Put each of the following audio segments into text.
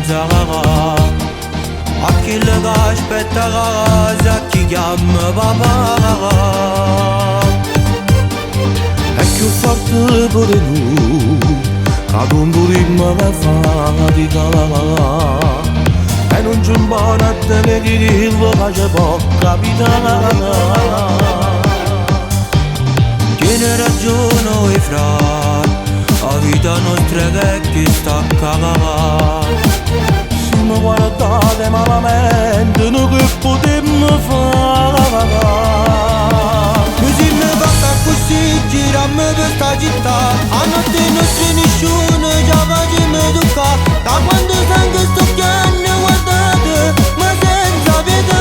senza a chi le aspetta casa, a chi chiama papà. È più forte pure lui, ad un ritmo che fatica. E non c'è un buono a te che ti dico che ci può capitare. Tiene ragione i frati, la vita nostra che sta cagata. Se mi guardate malamente, noi che potremmo fare? Così mi fatta così, girammo per sta città. A notte nostra nessuno ci facciamo toccare. Da quando sangue sto piano, guardate, ma senza pietà.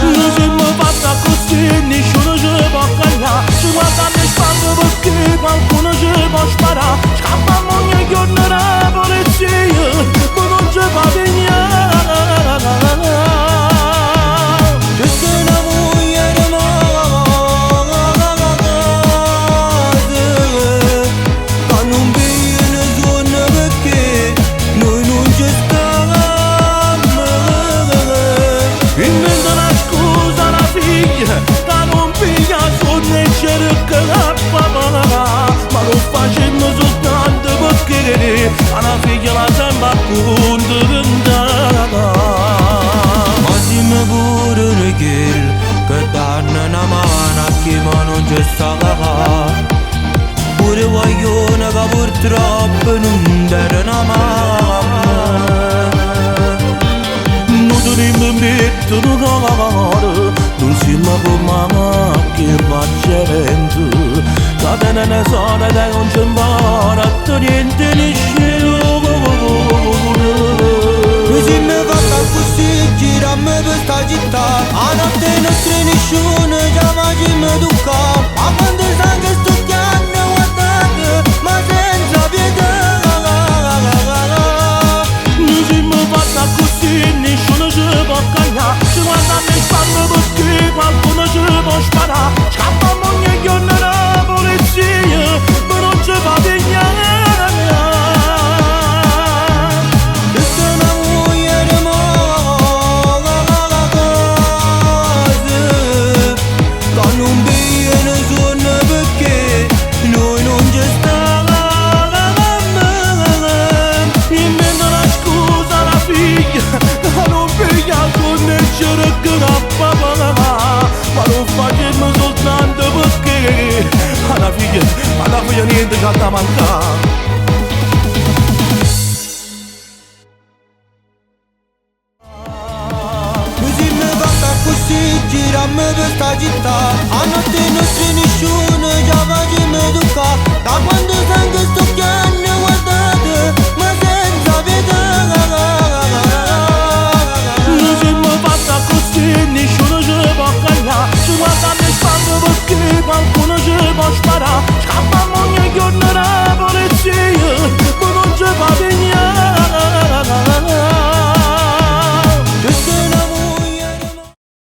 Così mi fatta così, nessuno ci può cagare. Ci guarda alle spalle perché qualcuno ci può sparare. Scappiamo ogni giorno la polizia, ma non ci fa venire. C'è se una moglie ma non viene suona perché noi non ci stavamo. Inventa una scusa alla figlia che non piglia sonno e cerca la papà. Ma lo facciamo soltanto perché alla figlia la sembra appunto cantata. Ma dimmi pure che danno una mano a chi ma non c'è sta cagata. Pure guaglione che purtroppo non dare una mano. Non dovremmo mettere cagare, non siamo come macchie facendo. Catena ne sono che non c'è imparato niente nessuno. Così mi fatta così, girammo per sta città. A notte nostra nessuno ci facciamo toccare. Ma quando sangue sto piano, guardate, ma senza pietà. Noi siamo fatta così, nessuno ci può cagare. Ci guarda alle spalle perché qualcuno ci può sparare. Scappiamo ogni giorno la polizia, ma non ci fa venire. Ma lo facciamo soltanto perché alla figlia niente c'ha da mancare. Così mi fatta così, girammo per sta città. A notte nostra nessuno ci